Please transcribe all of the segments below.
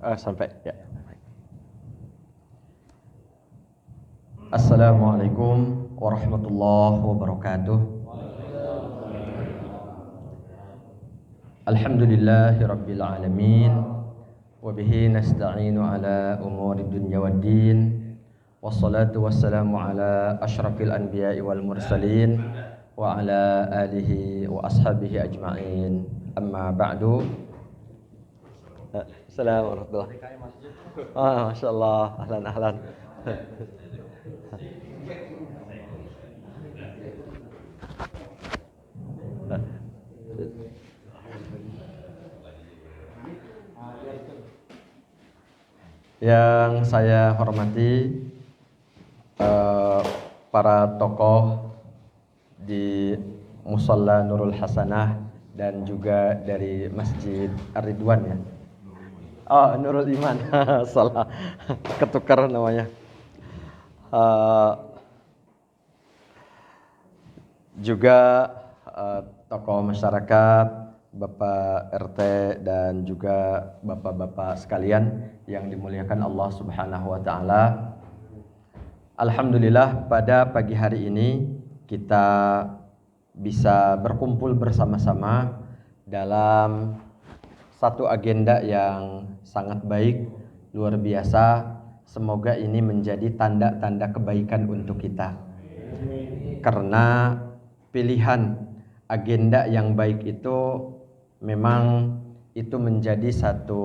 Sampai ya. Assalamualaikum warahmatullahi wabarakatuh. Alhamdulillahi rabbil alamin. Wabihi nasta'inu ala umuri dunya waddin. Wassalatu wassalamu ala ashrafil anbiya'i wal mursalin wa ala alihi wa ashabihi ajma'in. Amma ba'du. Assalamualaikum warahmatullahi wabarakatuh. Masya Allah, ahlan. Yang saya hormati para tokoh di Musalla Nurul Hasanah dan juga dari Masjid Ar-Ridwan ya. Nurul Iman, salah, ketukar namanya. Juga tokoh masyarakat, Bapak RT dan juga bapak-bapak sekalian yang dimuliakan Allah Subhanahu wa taala. Alhamdulillah pada pagi hari ini kita bisa berkumpul bersama-sama dalam satu agenda yang sangat baik, luar biasa. Semoga ini menjadi tanda-tanda kebaikan untuk kita. Karena pilihan agenda yang baik itu memang itu menjadi satu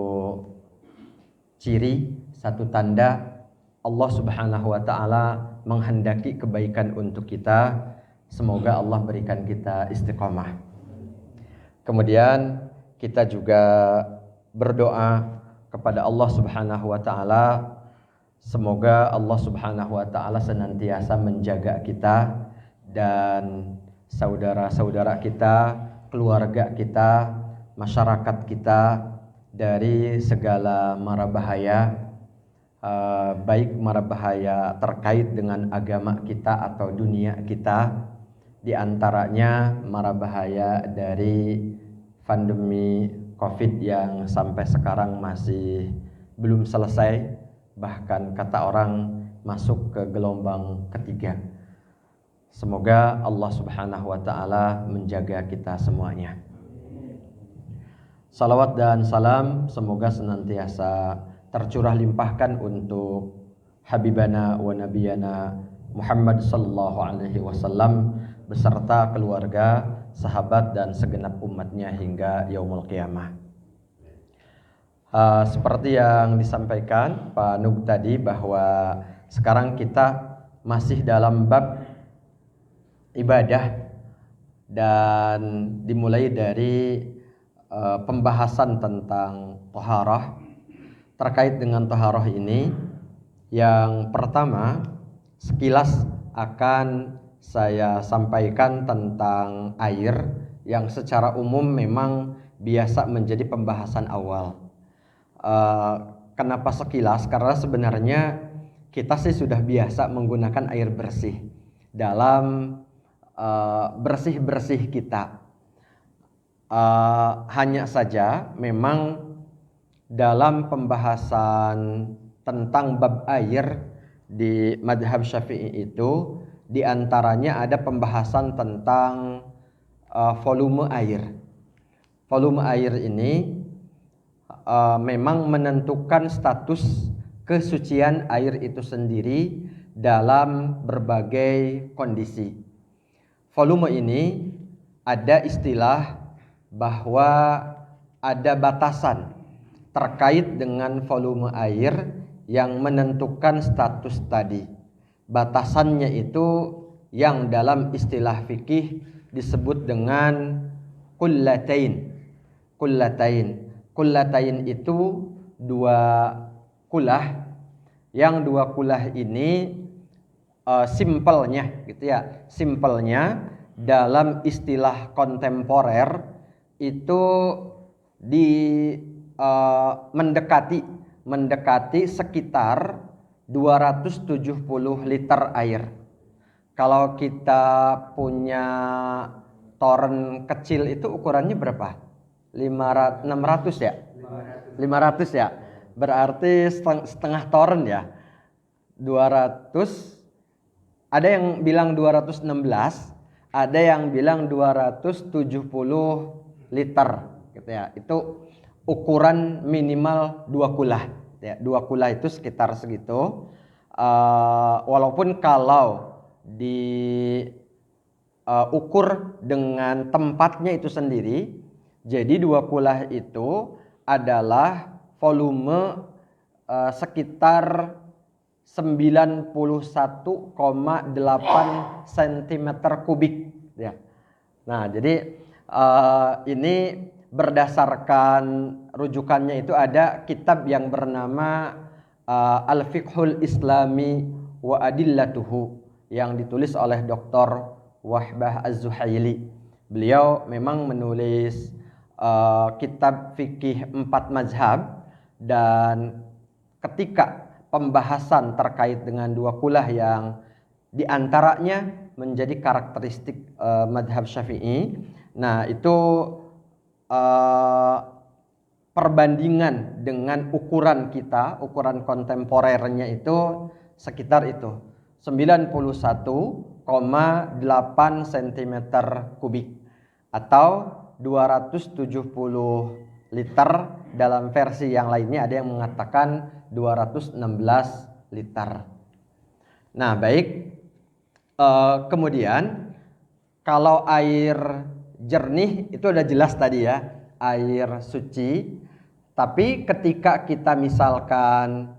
ciri, satu tanda Allah Subhanahu wa taala menghendaki kebaikan untuk kita. Semoga Allah berikan kita istiqomah. Kemudian kita juga berdoa kepada Allah Subhanahu wa taala, semoga Allah Subhanahu wa taala senantiasa menjaga kita dan saudara-saudara kita, keluarga kita, masyarakat kita dari segala mara bahaya, baik mara bahaya terkait dengan agama kita atau dunia kita. Di antaranya mara bahaya dari pandemi COVID yang sampai sekarang masih belum selesai, bahkan kata orang masuk ke gelombang ketiga. Semoga Allah Subhanahu wa taala menjaga kita semuanya. Salawat dan salam semoga senantiasa tercurah limpahkan untuk Habibana wa Nabiyana Muhammad sallallahu alaihi wasallam beserta keluarga, sahabat dan segenap umatnya hingga yaumul qiyamah. Seperti yang disampaikan Pak Nug tadi bahwa sekarang kita masih dalam bab ibadah dan dimulai dari pembahasan tentang thaharah. Terkait dengan thaharah ini, yang pertama sekilas akan saya sampaikan tentang air yang secara umum memang biasa menjadi pembahasan awal. Kenapa sekilas? Karena sebenarnya kita sih sudah biasa menggunakan air bersih dalam bersih-bersih kita. Hanya saja memang dalam pembahasan tentang bab air di madhab Syafi'i itu di antaranya ada pembahasan tentang volume air. Volume air ini memang menentukan status kesucian air itu sendiri dalam berbagai kondisi. Volume ini ada istilah bahwa ada batasan terkait dengan volume air yang menentukan status tadi. Batasannya itu yang dalam istilah fikih disebut dengan kullatain. Kullatain itu dua kulah. Yang dua kulah ini simpelnya gitu ya. Simpelnya dalam istilah kontemporer itu mendekati sekitar 270 liter air. Kalau kita punya toren kecil itu ukurannya berapa? 600 ya? 500 ya. berarti setengah toren ya. 200, ada yang bilang 216, ada yang bilang 270 liter gitu ya. Itu ukuran minimal 2 kulah ya. 2 kulah itu sekitar segitu. Walaupun kalau ukur dengan tempatnya itu sendiri, jadi 2 kulah itu adalah volume sekitar 91,8 cm kubik ya. Nah, jadi ini berdasarkan rujukannya itu ada kitab yang bernama Al-Fiqhul Islami wa Adillatuhu yang ditulis oleh Dr. Wahbah Az-Zuhaili. Beliau memang menulis kitab fikih 4 mazhab, dan ketika pembahasan terkait dengan 2 kulah yang diantaranya menjadi karakteristik madhab Syafi'i. Nah, itu perbandingan dengan ukuran kita, ukuran kontemporernya itu sekitar itu 91,8 cm kubik atau 270 liter. Dalam versi yang lainnya ada yang mengatakan 216 liter. Nah, baik. Kemudian kalau air jernih itu udah jelas tadi ya, air suci. Tapi ketika kita misalkan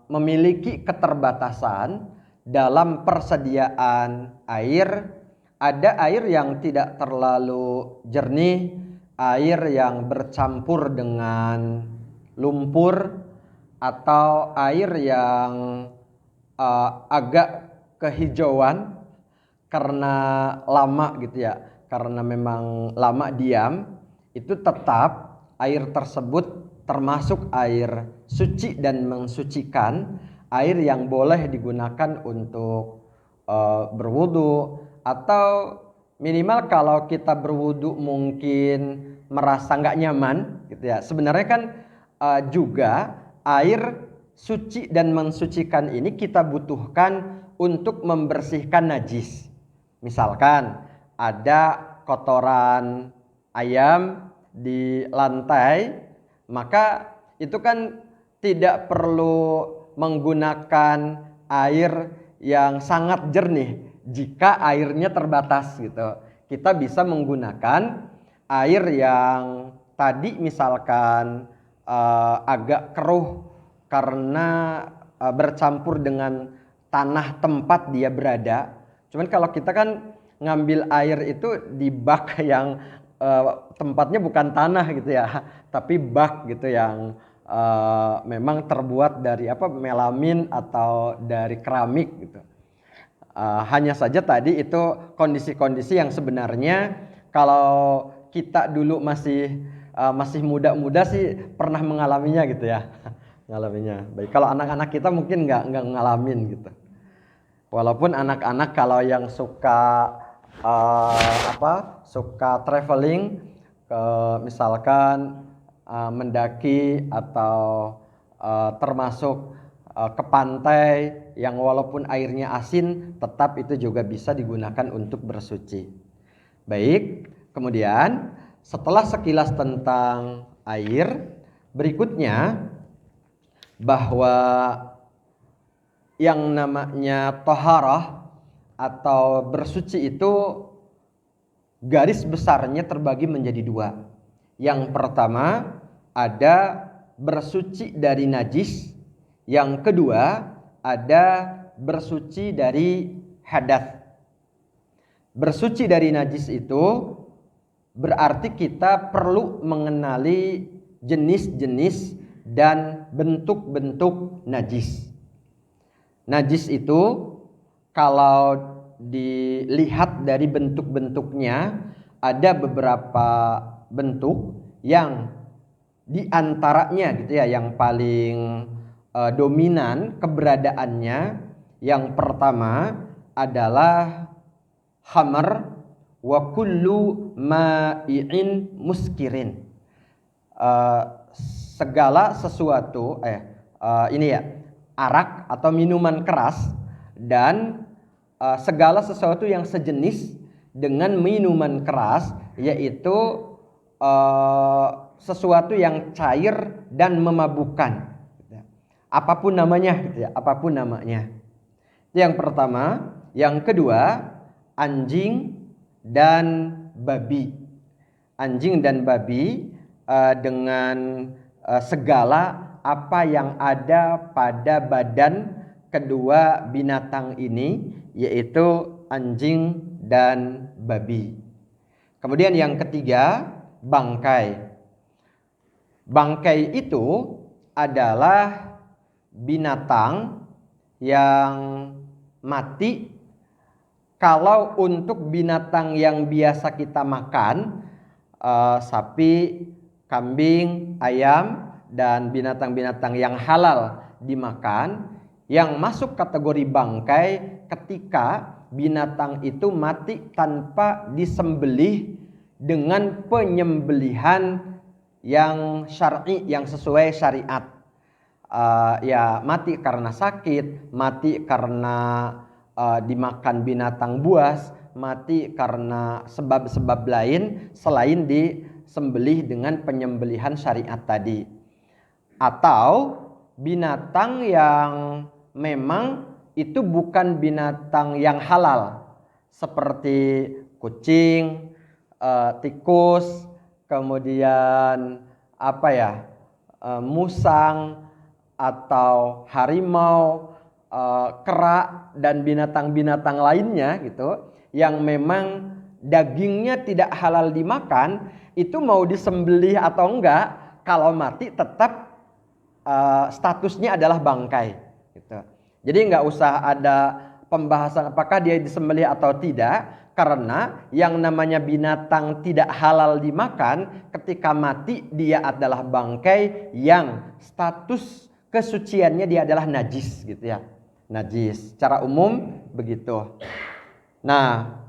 memiliki keterbatasan dalam persediaan air, ada air yang tidak terlalu jernih, air yang bercampur dengan lumpur, atau air yang agak kehijauan karena lama gitu ya, karena memang lama diam, itu tetap air tersebut termasuk air suci dan mensucikan, air yang boleh digunakan untuk berwudu, atau minimal kalau kita berwudu mungkin merasa nggak nyaman gitu ya. Sebenarnya kan juga air suci dan mensucikan ini kita butuhkan untuk membersihkan najis. Misalkan ada kotoran ayam di lantai, maka itu kan tidak perlu menggunakan air yang sangat jernih jika airnya terbatas gitu. Kita bisa menggunakan air yang tadi misalkan agak keruh karena bercampur dengan tanah tempat dia berada. Cuman kalau kita kan ngambil air itu di bak yang tempatnya bukan tanah gitu ya, tapi bak gitu yang memang terbuat dari melamin atau dari keramik gitu. Hanya saja tadi itu kondisi-kondisi yang sebenarnya kalau kita dulu masih muda-muda sih pernah mengalaminya gitu ya. Ngalaminya. Baik, kalau anak-anak kita mungkin nggak ngalamin gitu. Walaupun anak-anak kalau yang suka suka traveling, misalkan mendaki atau termasuk ke pantai yang walaupun airnya asin, tetap itu juga bisa digunakan untuk bersuci. Baik, kemudian setelah sekilas tentang air, berikutnya bahwa yang namanya toharah atau bersuci itu garis besarnya terbagi menjadi 2. Yang pertama ada bersuci dari najis, yang kedua ada bersuci dari hadas. Bersuci dari najis itu berarti kita perlu mengenali jenis-jenis dan bentuk-bentuk najis. Najis itu kalau dilihat dari bentuk-bentuknya ada beberapa bentuk yang diantaranya gitu ya, yang paling dominan keberadaannya. Yang pertama adalah khamar wa kullu ma'i'in muskirin. segala sesuatu ini ya, arak atau minuman keras dan segala sesuatu yang sejenis dengan minuman keras, yaitu sesuatu yang cair dan memabukkan, apapun namanya gitu ya, apapun namanya. Yang pertama. Yang kedua, anjing dan babi. Anjing dan babi dengan segala apa yang ada pada badan kedua binatang ini, yaitu anjing dan babi. Kemudian yang ketiga, bangkai. Bangkai itu adalah binatang yang mati. Kalau untuk binatang yang biasa kita makan, sapi, kambing, ayam, dan binatang-binatang yang halal dimakan, yang masuk kategori bangkai ketika binatang itu mati tanpa disembelih dengan penyembelihan yang syar'i, yang sesuai syariat. Ya mati karena sakit, mati karena dimakan binatang buas, mati karena sebab-sebab lain selain disembelih dengan penyembelihan syariat tadi. Atau binatang yang memang itu bukan binatang yang halal, seperti kucing, tikus, kemudian musang atau harimau, kera dan binatang-binatang lainnya gitu, yang memang dagingnya tidak halal dimakan, itu mau disembelih atau enggak, kalau mati tetap statusnya adalah bangkai gitu. Jadi enggak usah ada pembahasan apakah dia disembelih atau tidak, karena yang namanya binatang tidak halal dimakan, ketika mati dia adalah bangkai yang status kesuciannya dia adalah najis gitu ya. Najis secara umum begitu. Nah,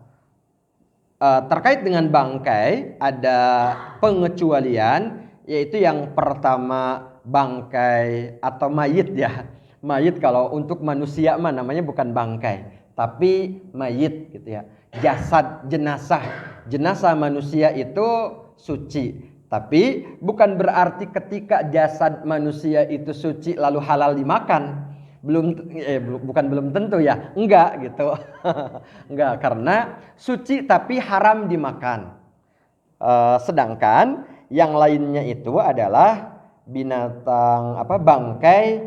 terkait dengan bangkai ada pengecualian, yaitu yang pertama bangkai atau mayit ya. Mayit kalau untuk manusia mah namanya bukan bangkai, tapi mayit gitu ya. Jasad, jenazah. Jenazah manusia itu suci, tapi bukan berarti ketika jasad manusia itu suci lalu halal dimakan. Belum tentu ya, enggak gitu. Enggak, karena suci tapi haram dimakan. Sedangkan yang lainnya itu adalah binatang bangkai,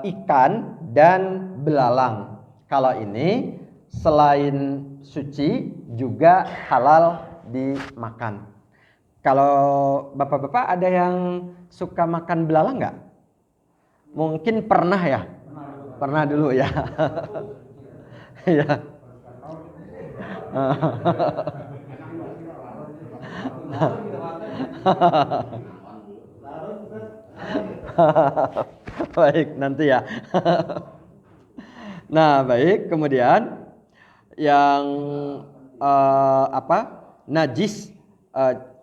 ikan dan belalang. Kalau ini selain suci juga halal dimakan. Kalau bapak-bapak ada yang suka makan belalang nggak? Mungkin pernah ya. Pernah dulu ya. Ya. Baik, nanti ya. Nah, baik, kemudian yang najis,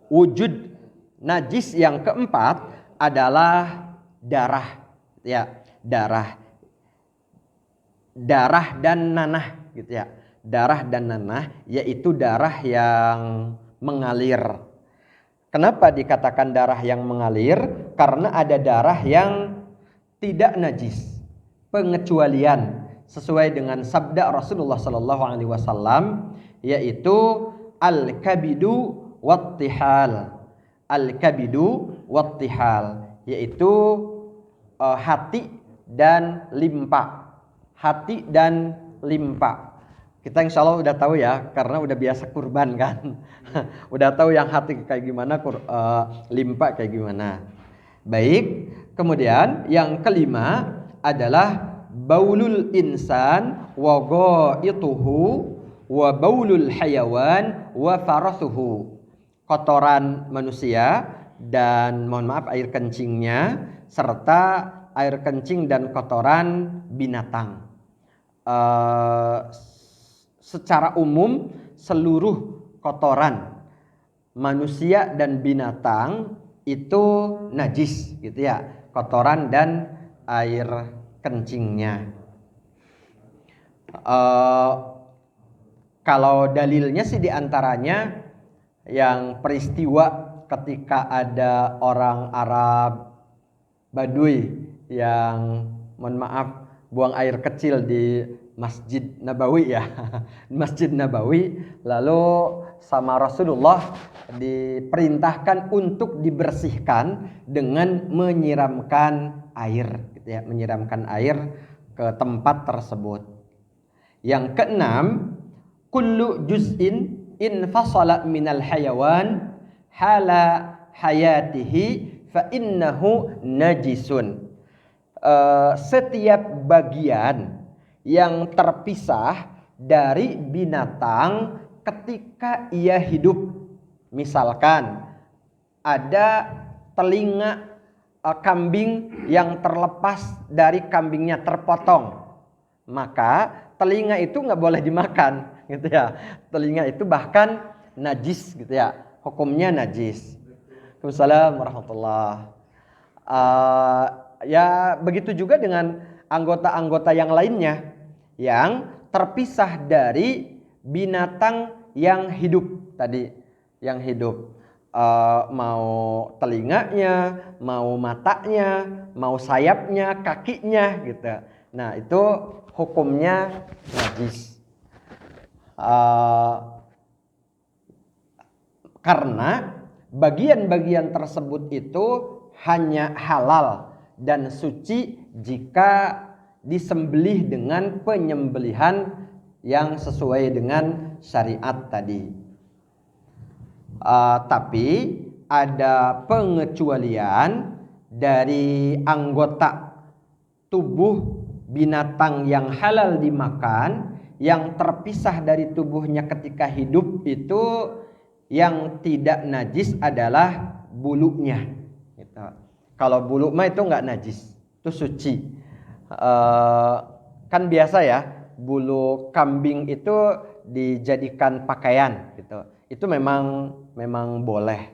wujud najis yang keempat adalah darah ya, darah dan nanah gitu ya. Darah dan nanah yaitu darah yang mengalir. Kenapa dikatakan darah yang mengalir? Karena ada darah yang tidak najis. Pengecualian sesuai dengan sabda Rasulullah sallallahu alaihi wasallam, yaitu al-kabidu wattihal. Al-kabidu wattihal yaitu hati dan limpa. Hati dan limpa. Kita insya Allah udah tahu ya, karena udah biasa kurban kan. Udah tahu yang hati kayak gimana, limpa kayak gimana. Baik, kemudian yang kelima adalah baulul insan wa ghaituhu wa baulul hayawan wa farasuhu. Kotoran manusia dan air kencingnya, serta air kencing dan kotoran binatang. Secara umum seluruh kotoran manusia dan binatang itu najis gitu ya, kotoran dan air kencingnya. Kalau dalilnya sih diantaranya yang peristiwa ketika ada orang Arab Baduy yang mohon maaf buang air kecil di Masjid Nabawi ya. Masjid Nabawi, lalu sama Rasulullah diperintahkan untuk dibersihkan dengan menyiramkan air gitu ya, menyiramkan air ke tempat tersebut. Yang keenam, kullu juz'in infasala minal hayawan hala hayatihi fa innahu najisun. Setiap bagian yang terpisah dari binatang ketika ia hidup, misalkan ada telinga kambing yang terlepas dari kambingnya, terpotong, maka telinga itu nggak boleh dimakan gitu ya. Telinga itu bahkan najis gitu ya, hukumnya najis. Waalaikumsalam warahmatullah. Ya begitu juga dengan anggota-anggota yang lainnya yang terpisah dari binatang yang hidup tadi, yang hidup, mau telinganya, mau matanya, mau sayapnya, kakinya gitu. Nah itu hukumnya najis. Karena bagian-bagian tersebut itu hanya halal dan suci jika disembelih dengan penyembelihan yang sesuai dengan syariat tadi. Tapi ada pengecualian dari anggota tubuh binatang yang halal dimakan, yang terpisah dari tubuhnya ketika hidup itu yang tidak najis adalah bulunya. Gitu. Kalau bulu mah itu nggak najis, itu suci. Kan biasa ya, bulu kambing itu dijadikan pakaian gitu. Itu memang boleh.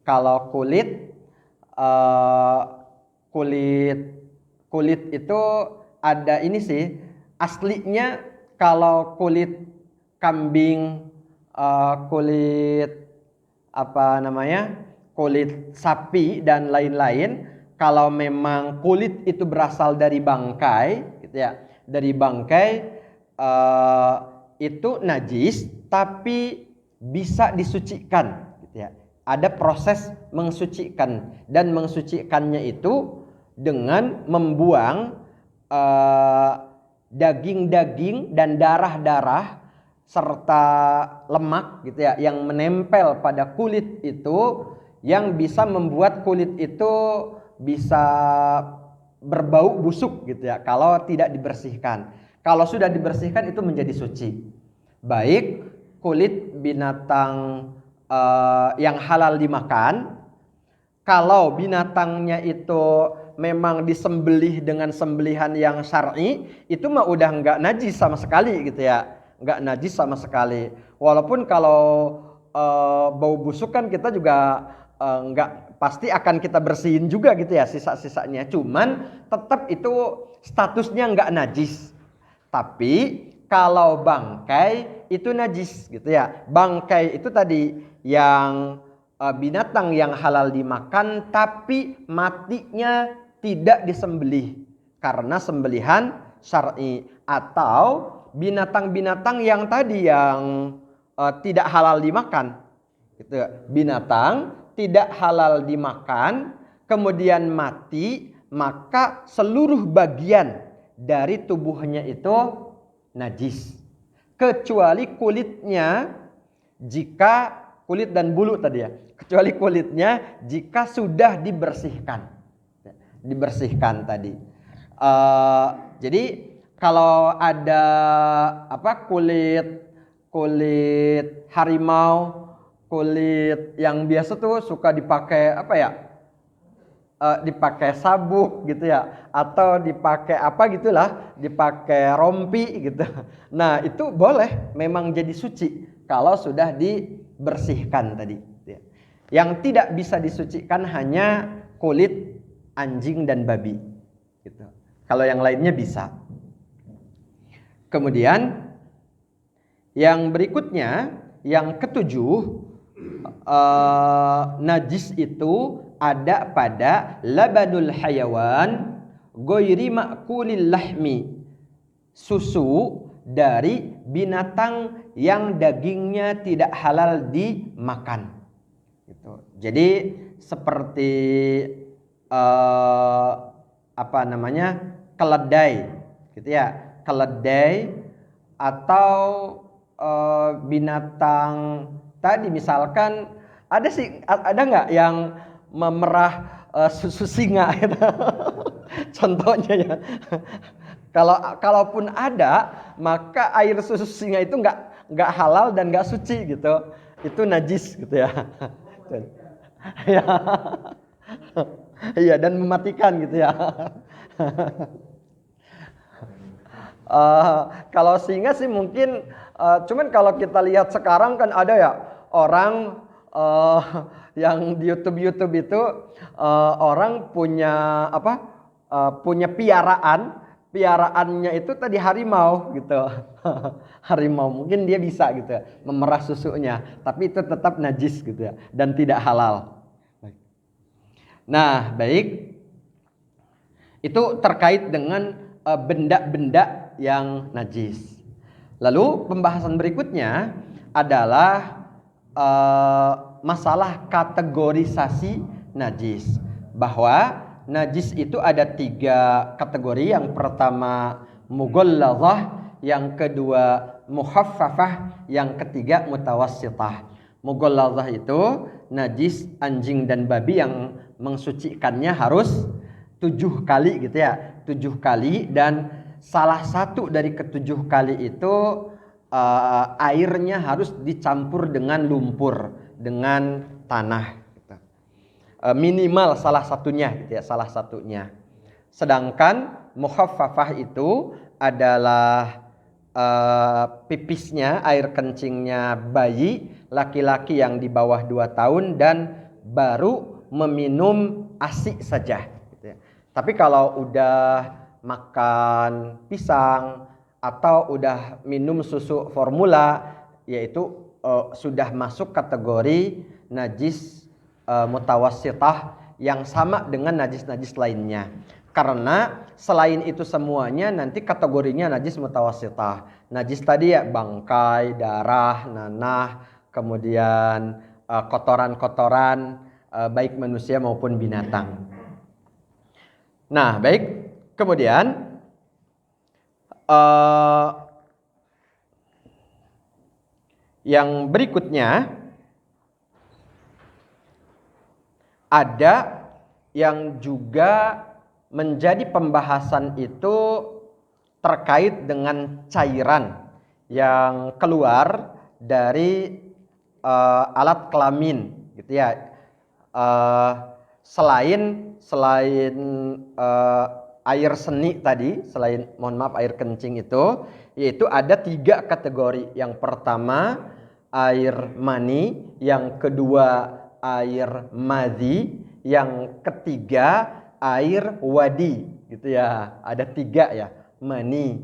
Kalau kulit itu ada ini sih, aslinya kalau kulit kambing, kulit kulit sapi dan lain-lain, kalau memang kulit itu berasal dari bangkai gitu ya, dari bangkai itu najis tapi bisa disucikan gitu ya. Ada proses mensucikan, dan mensucikannya itu dengan membuang daging-daging dan darah-darah serta lemak gitu ya yang menempel pada kulit itu, yang bisa membuat kulit itu bisa berbau busuk gitu ya kalau tidak dibersihkan. Kalau sudah dibersihkan itu menjadi suci. Baik kulit binatang yang halal dimakan, kalau binatangnya itu memang disembelih dengan sembelihan yang syar'i, itu mah udah nggak najis sama sekali gitu ya, nggak najis sama sekali. Walaupun kalau bau busuk kan kita juga nggak pasti akan kita bersihin juga gitu ya sisa-sisanya, cuman tetap itu statusnya nggak najis. Tapi kalau bangkai itu najis gitu ya. Bangkai itu tadi yang binatang yang halal dimakan tapi matinya tidak disembelih karena sembelihan syar'i, atau binatang-binatang yang tadi yang tidak halal dimakan gitu. Binatang tidak halal dimakan kemudian mati, maka seluruh bagian dari tubuhnya itu najis kecuali kulitnya, jika kulit dan bulu tadi ya, kecuali kulitnya jika sudah dibersihkan tadi. Jadi kalau ada kulit harimau, kulit yang biasa tuh suka dipakai dipakai sabuk gitu ya, atau dipakai gitulah, dipakai rompi gitu. Nah itu boleh memang jadi suci kalau sudah dibersihkan tadi. Yang tidak bisa disucikan hanya kulit anjing dan babi. Gitu. Kalau yang lainnya bisa. Kemudian yang berikutnya, yang ketujuh, najis itu ada pada labanul hayawan ghairi ma'kulil lahmi, susu dari binatang yang dagingnya tidak halal dimakan. Gitu. Jadi seperti keledai, gitu ya, keledai atau binatang tadi misalkan ada nggak yang memerah susu singa gitu. Contohnya ya. Kalaupun ada, maka air susu singa itu nggak halal dan nggak suci gitu. Itu najis gitu ya. Ya. Iya, dan mematikan gitu ya. Kalau singa sih mungkin, cuman kalau kita lihat sekarang kan ada ya orang yang di YouTube itu orang punya punya piaraannya itu tadi harimau gitu. Harimau mungkin dia bisa gitu ya, memerah susunya, tapi itu tetap najis gitu ya dan tidak halal. Nah, baik. Itu terkait dengan benda-benda yang najis. Lalu pembahasan berikutnya adalah masalah kategorisasi najis. Bahwa najis itu ada 3 kategori. Yang pertama mughallazah, yang kedua mukhaffafah, yang ketiga mutawassithah. Mughallazah itu najis anjing dan babi yang mensucikannya harus 7 kali gitu ya, 7 kali, dan salah satu dari ke-7 kali itu airnya harus dicampur dengan lumpur, dengan tanah gitu. Minimal salah satunya gitu ya, salah satunya. Sedangkan mukhaffafah itu adalah pipisnya, air kencingnya bayi laki-laki yang di bawah 2 tahun dan baru meminum ASI saja gitu ya. Tapi kalau udah makan pisang atau udah minum susu formula, yaitu sudah masuk kategori najis mutawassithah yang sama dengan najis-najis lainnya. Karena selain itu semuanya nanti kategorinya najis mutawassithah. Najis tadi ya bangkai, darah, nanah, kemudian kotoran-kotoran baik manusia maupun binatang. Nah, baik. Kemudian yang berikutnya ada yang juga menjadi pembahasan itu terkait dengan cairan yang keluar dari alat kelamin gitu ya. Selain air seni tadi, selain air kencing itu, yaitu ada 3 kategori. Yang pertama air mani, yang kedua air madhi, yang ketiga air wadi gitu ya. Ada 3 ya, mani,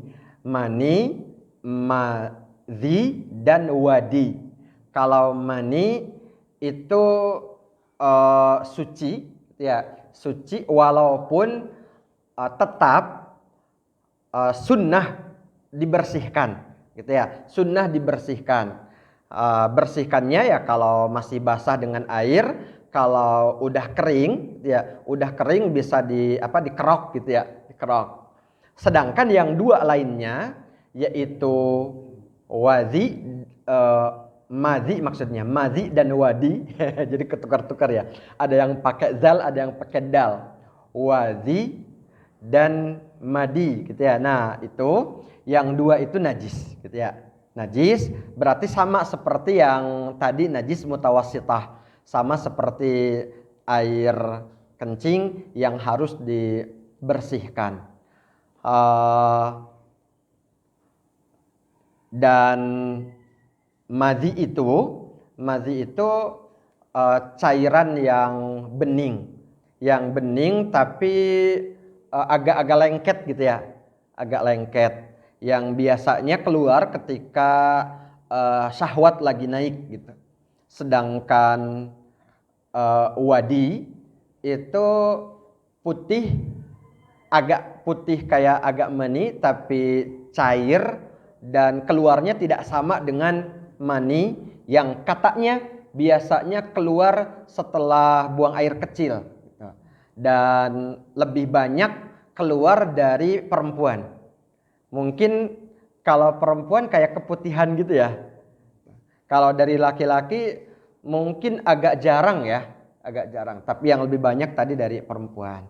madhi dan wadi. Kalau mani itu suci ya, suci walaupun tetap sunnah dibersihkan gitu ya, sunnah dibersihkan. Bersihkannya ya kalau masih basah dengan air, kalau udah kering ya, udah kering bisa dikerok gitu ya, dikerok. Sedangkan yang 2 lainnya yaitu wadi, madhi maksudnya, madhi dan wadi. Jadi ketukar-tukar ya. Ada yang pakai zal, ada yang pakai dal. Wadi dan madi gitu ya. Nah, itu yang 2 itu najis gitu ya. Najis berarti sama seperti yang tadi najis mutawassithah, sama seperti air kencing yang harus dibersihkan. Dan madhi itu cairan yang bening tapi agak-agak lengket gitu ya, agak lengket, yang biasanya keluar ketika syahwat lagi naik gitu. Sedangkan wadi itu putih, agak putih kayak agak mani tapi cair dan keluarnya tidak sama dengan mani yang katanya biasanya keluar setelah buang air kecil dan lebih banyak keluar dari perempuan. Mungkin kalau perempuan kayak keputihan gitu ya. Kalau dari laki-laki mungkin agak jarang ya, agak jarang. Tapi yang lebih banyak tadi dari perempuan.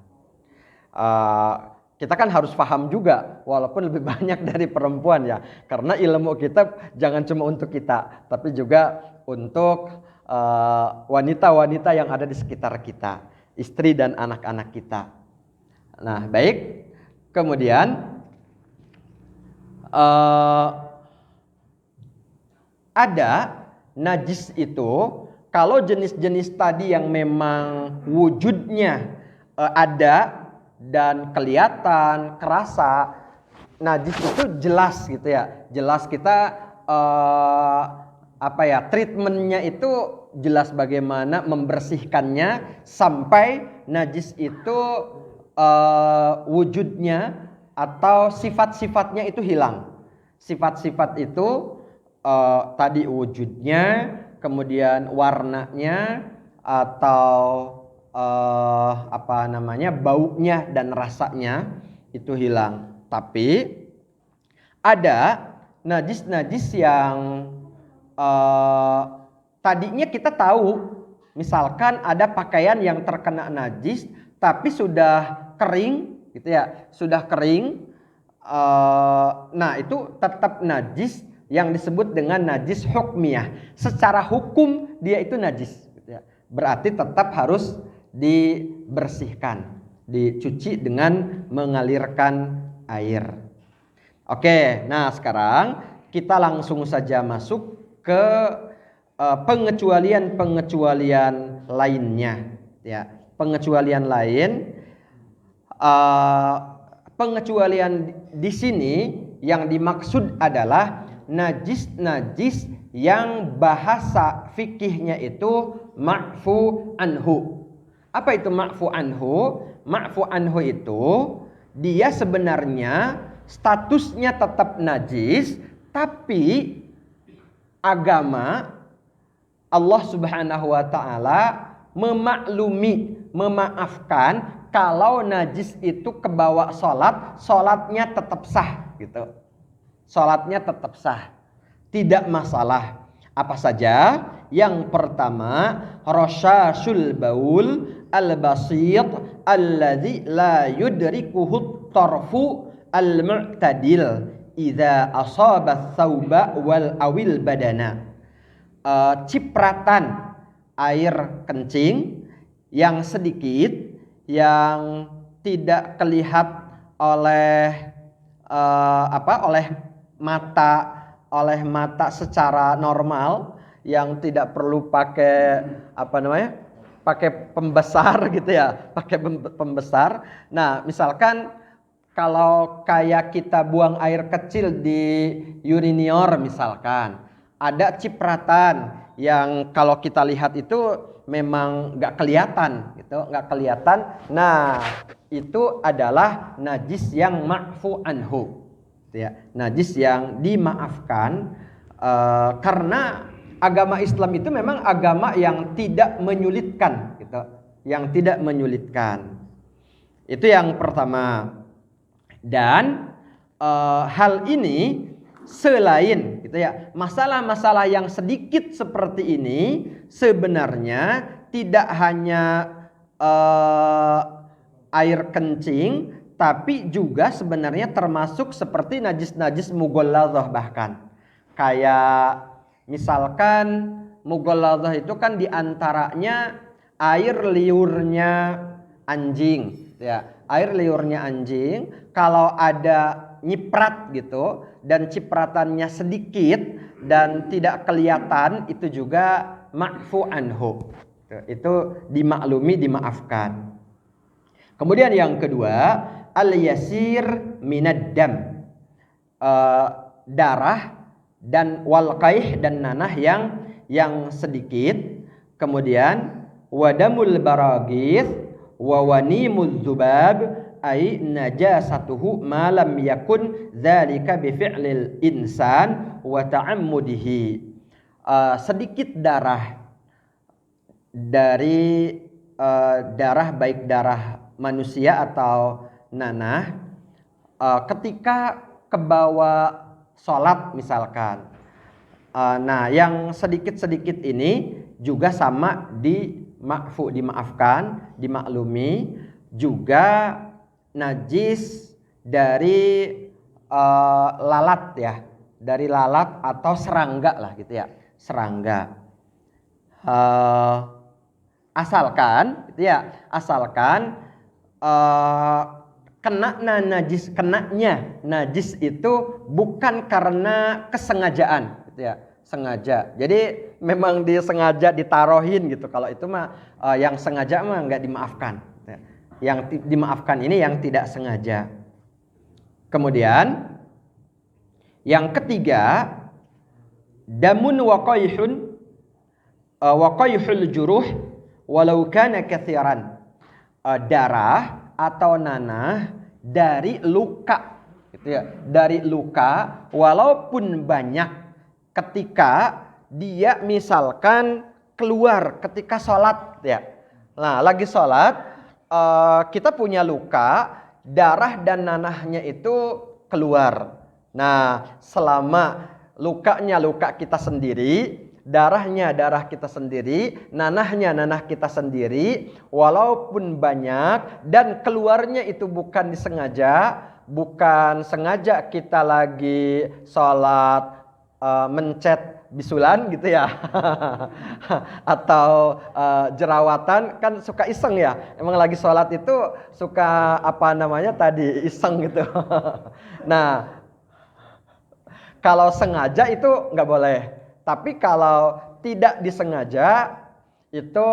Kita kan harus paham juga, walaupun lebih banyak dari perempuan ya. Karena ilmu kita jangan cuma untuk kita, tapi juga untuk wanita-wanita yang ada di sekitar kita, istri dan anak-anak kita. Nah, baik. Kemudian ada najis itu, kalau jenis-jenis tadi yang memang wujudnya ada dan kelihatan, kerasa, najis itu jelas gitu ya. Jelas kita treatmentnya itu jelas bagaimana membersihkannya sampai najis itu wujudnya atau sifat-sifatnya itu hilang. Sifat-sifat itu tadi wujudnya, kemudian warnanya atau baunya dan rasanya itu hilang. Tapi ada najis-najis yang tadinya kita tahu, misalkan ada pakaian yang terkena najis tapi sudah kering gitu ya, sudah kering. Nah, itu tetap najis, yang disebut dengan najis hukmiyah. Secara hukum dia itu najis gitu ya. Berarti tetap harus dibersihkan, dicuci dengan mengalirkan air. Oke, nah sekarang kita langsung saja masuk ke pengecualian-pengecualian lainnya ya. Pengecualian lain, pengecualian di sini yang dimaksud adalah najis-najis yang bahasa fikihnya itu ma'fu anhu. Apa itu ma'fu anhu? Ma'fu anhu itu dia sebenarnya statusnya tetap najis, tapi agama Allah Subhanahu wa taala memaklumi, memaafkan kalau najis itu kebawa salatnya tetap sah gitu. Salatnya tetap sah, tidak masalah. Apa saja? Yang pertama, rasyasul baul al-basit alladzi la yudrikuhu tarfu al-mu'tadil idza asaba tsauba wal awil badana. Cipratan air kencing yang sedikit, yang tidak kelihatan oleh mata secara normal, yang tidak perlu pakai pakai pembesar gitu ya, pakai pembesar. Nah, misalkan kalau kayak kita buang air kecil di urinior misalkan, ada cipratan yang kalau kita lihat itu memang nggak kelihatan gitu, nggak kelihatan. Nah, itu adalah najis yang ma'fu anhu ya, najis yang dimaafkan, karena agama Islam itu memang agama yang tidak menyulitkan gitu, yang tidak menyulitkan. Itu yang pertama. Dan hal ini selain gitu ya, masalah-masalah yang sedikit seperti ini sebenarnya tidak hanya air kencing, tapi juga sebenarnya termasuk seperti najis-najis mughalladhah. Bahkan kayak misalkan mughalladhah itu kan diantaranya air liurnya anjing ya, air liurnya anjing kalau ada nyiprat gitu dan cipratannya sedikit dan tidak kelihatan, itu juga ma'fu anhu Itu dimaklumi, dimaafkan. Kemudian yang kedua, al-yasir minad dam. Darah dan walqaih dan nanah yang sedikit. Kemudian wadamul baragis wa wanimuz zubab ay najasatuhu ma lam yakun dzalika bi fi'lil insan wa ta'ammudihi. Sedikit darah dari darah, baik darah manusia atau nanah, ketika kebawa sholat misalkan. Nah, yang sedikit-sedikit ini juga sama dimaafkan, dimaklumi. Juga najis dari lalat ya, dari lalat atau serangga lah gitu ya, serangga. Asalkan gitu ya, asalkan kenanya najis itu bukan karena kesengajaan gitu ya, sengaja. Jadi memang disengaja ditaruhin gitu. Kalau itu mah yang sengaja mah nggak dimaafkan. Yang dimaafkan ini yang tidak sengaja. Kemudian yang ketiga, damun waqaihun waqaihul juruh walau kana katsiran. Darah atau nanah dari luka gitu ya, dari luka walaupun banyak, ketika dia misalkan keluar ketika sholat ya. Nah, lagi sholat kita punya luka, darah dan nanahnya itu keluar. Nah, selama lukanya luka kita sendiri, darahnya darah kita sendiri, nanahnya nanah kita sendiri, walaupun banyak dan keluarnya itu bukan disengaja, bukan sengaja kita lagi sholat mencet bisulan gitu ya atau jerawatan, kan suka iseng ya, emang lagi sholat itu suka apa namanya tadi, iseng gitu. Nah, kalau sengaja itu nggak boleh. Tapi kalau tidak disengaja itu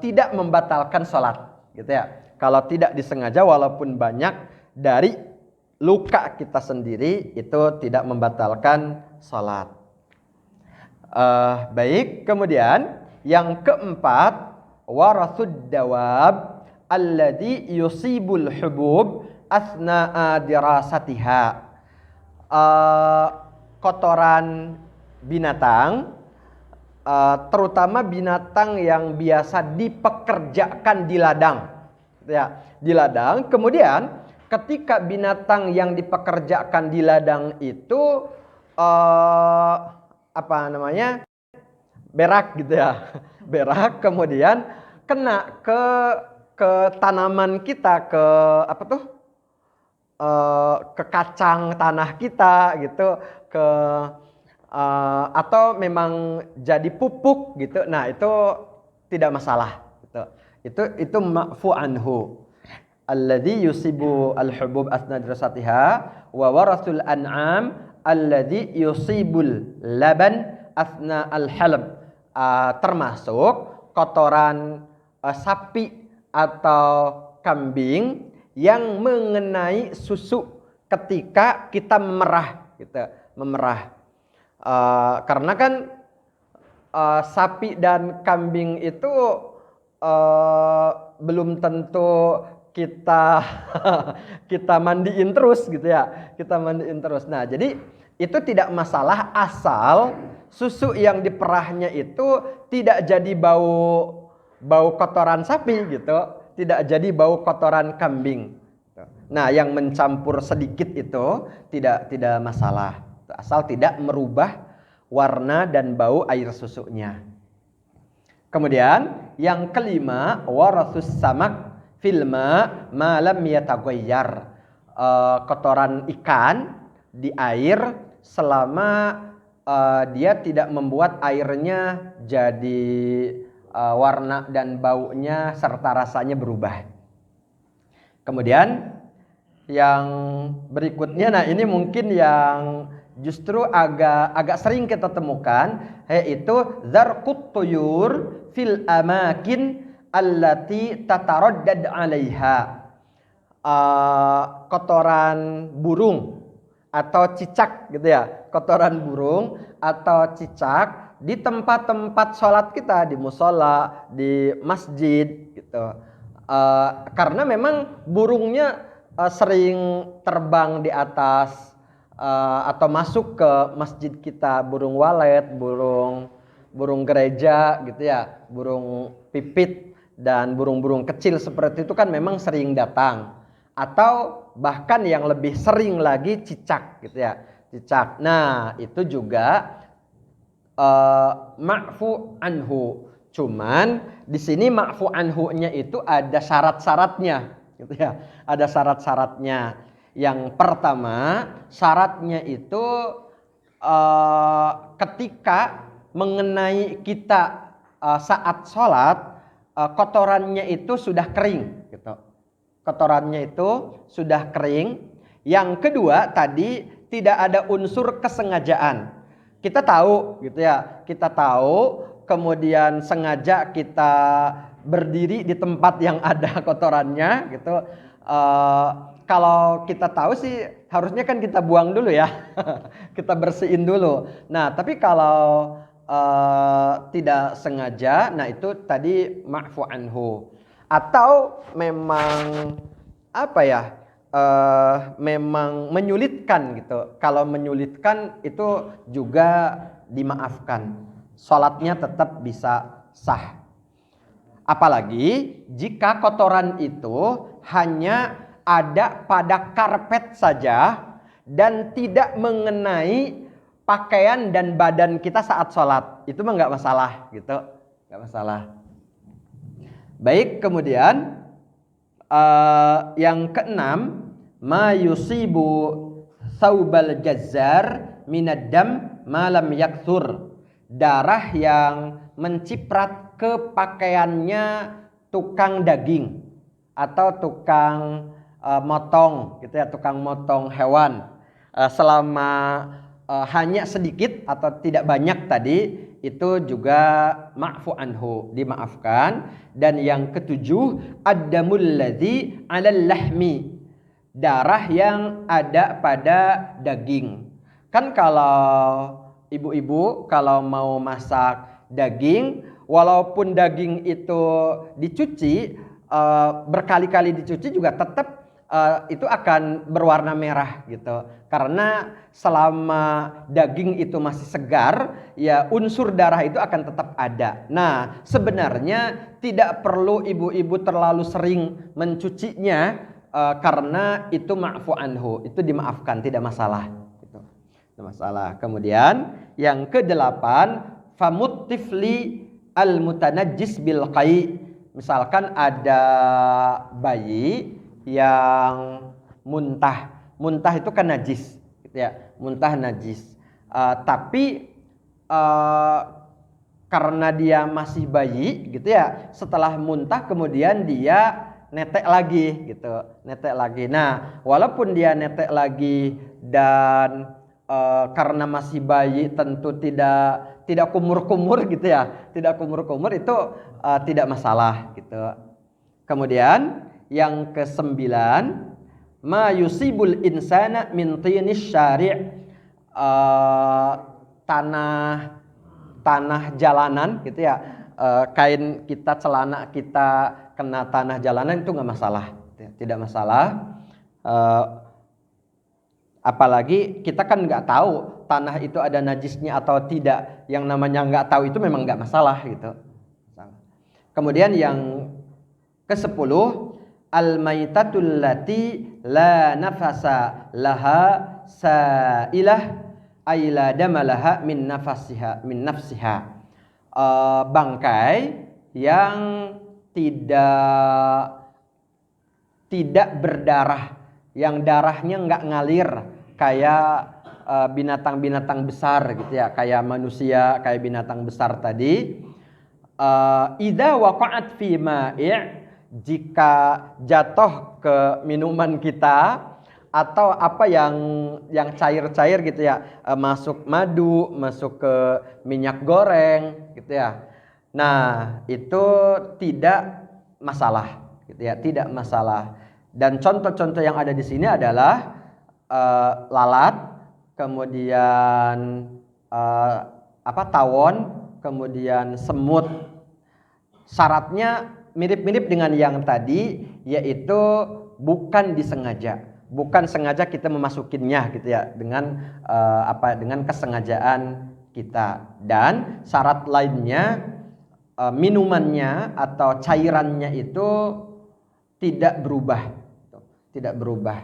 tidak membatalkan sholat, gitu ya. Kalau tidak disengaja walaupun banyak dari luka kita sendiri itu tidak membatalkan sholat. Baik, kemudian yang keempat, warasud dawab alladhi yusibul hubub asna'a dirasatiha. Kotoran binatang, terutama binatang yang biasa dipekerjakan di ladang, ya, di ladang. Kemudian ketika binatang yang dipekerjakan di ladang itu apa namanya, berak gitu ya, berak, kemudian kena ke tanaman kita, ke apa tuh, ke kacang tanah kita gitu, ke atau memang jadi pupuk gitu. Nah, itu tidak masalah gitu. Itu ma'fu anhu. Alladzi yusibu al-hubub asna dirasatiha wa warasul an'am alladzi yusibul laban asna al-halab. Termasuk kotoran sapi atau kambing yang mengenai susu ketika kita memerah gitu, memerah. Karena kan sapi dan kambing itu belum tentu kita kita mandiin terus gitu ya, kita mandiin terus. Nah, jadi itu tidak masalah asal susu yang diperahnya itu tidak jadi bau kotoran sapi gitu, tidak jadi bau kotoran kambing. Nah, yang mencampur sedikit itu tidak masalah, asal tidak merubah warna dan bau air susunya. Kemudian yang kelima, warasus samak filma malam yataghayyar. Kotoran ikan di air selama dia tidak membuat airnya jadi warna dan baunya serta rasanya berubah. Kemudian yang berikutnya, nah ini mungkin yang justru agak sering kita temukan, yaitu zarqut tuyur fil amakin allati tataraddad 'alaiha. Kotoran burung atau cicak gitu ya, kotoran burung atau cicak di tempat-tempat sholat kita, di musola, di masjid gitu. Karena memang burungnya sering terbang di atas atau masuk ke masjid kita, burung walet, burung gereja gitu ya, burung pipit dan burung-burung kecil seperti itu kan memang sering datang. Atau bahkan yang lebih sering lagi cicak gitu ya, cicak. Nah, itu juga ma'fu anhu. Cuman di sini ma'fu anhu-nya itu ada syarat-syaratnya gitu ya. Ada syarat-syaratnya. Yang pertama, syaratnya itu ketika mengenai kita saat sholat, kotorannya itu sudah kering gitu. Kotorannya itu sudah kering. Yang kedua tadi tidak ada unsur kesengajaan. Kita tahu gitu ya, kita tahu kemudian sengaja kita berdiri di tempat yang ada kotorannya gitu. Kalau kita tahu sih harusnya kan kita buang dulu ya, kita bersihin dulu. Nah tapi kalau tidak sengaja, nah itu tadi ma'fu anhu. Atau memang apa ya, memang menyulitkan gitu. Kalau menyulitkan itu juga dimaafkan, sholatnya tetap bisa sah. Apalagi jika kotoran itu hanya ada pada karpet saja dan tidak mengenai pakaian dan badan kita saat sholat, itu mah nggak masalah gitu, nggak masalah. Baik, kemudian yang keenam, ma yusibu saubal jazzar minad dam malam yakthur. Darah yang menciprat ke pakaiannya tukang daging atau tukang motong gitu ya, tukang motong hewan. Selama hanya sedikit atau tidak banyak tadi, itu juga ma'fu anhu, dimaafkan. Dan yang ketujuh, ad-damul ladzi 'alal lahmi, darah yang ada pada daging. Kan kalau ibu-ibu kalau mau masak daging, walaupun daging itu dicuci berkali-kali dicuci juga tetap itu akan berwarna merah gitu. Karena selama daging itu masih segar, ya unsur darah itu akan tetap ada. Nah, sebenarnya tidak perlu ibu-ibu terlalu sering mencucinya karena itu ma'fu anhu, itu dimaafkan, tidak masalah gitu. Tidak masalah. Kemudian yang kedelapan, famut tifli al mutanajjis bil qai. Misalkan ada bayi yang muntah itu kan najis gitu ya, muntah najis. Tapi karena dia masih bayi gitu ya, setelah muntah kemudian dia netek lagi gitu, netek lagi. Nah, walaupun dia netek lagi dan karena masih bayi tentu tidak kumur-kumur gitu ya, tidak kumur-kumur, itu tidak masalah gitu. Kemudian yang kesembilan, ma yusibul insana min tinis syari', tanah jalanan gitu ya, kain kita, celana kita kena tanah jalanan itu nggak masalah, tidak masalah. Apalagi kita kan nggak tahu tanah itu ada najisnya atau tidak. Yang namanya nggak tahu itu memang nggak masalah gitu. Kemudian yang ke-10, al-maitatul lati la nafasa laha sa'ilah ay la damalaha min nafsiha. Bangkai yang tidak berdarah, yang darahnya nggak ngalir kayak binatang-binatang besar gitu ya, kayak manusia, kayak binatang besar tadi. Idza waqa'at fi ma'i', jika jatuh ke minuman kita, atau apa yang cair-cair gitu ya, masuk madu, masuk ke minyak goreng gitu ya. Nah, itu tidak masalah gitu ya, tidak masalah. Dan contoh-contoh yang ada di sini adalah lalat, kemudian tawon, kemudian semut. Syaratnya mirip-mirip dengan yang tadi, yaitu bukan disengaja, bukan sengaja kita memasukinnya gitu ya, dengan dengan kesengajaan kita. Dan syarat lainnya, minumannya atau cairannya itu tidak berubah, tidak berubah.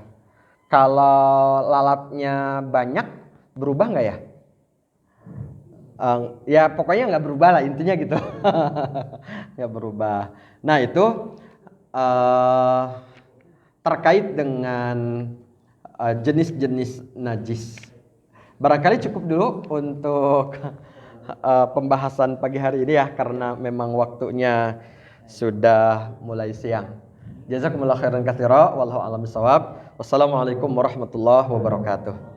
Kalau lalatnya banyak, berubah nggak ya? Ya pokoknya nggak berubah lah intinya gitu. Nggak berubah. Nah itu terkait dengan jenis-jenis najis. Barangkali cukup dulu untuk pembahasan pagi hari ini ya, karena memang waktunya sudah mulai siang. Jazakumullah khairan katsira, wallahu a'lam bishawab. Wassalamualaikum warahmatullahi wabarakatuh.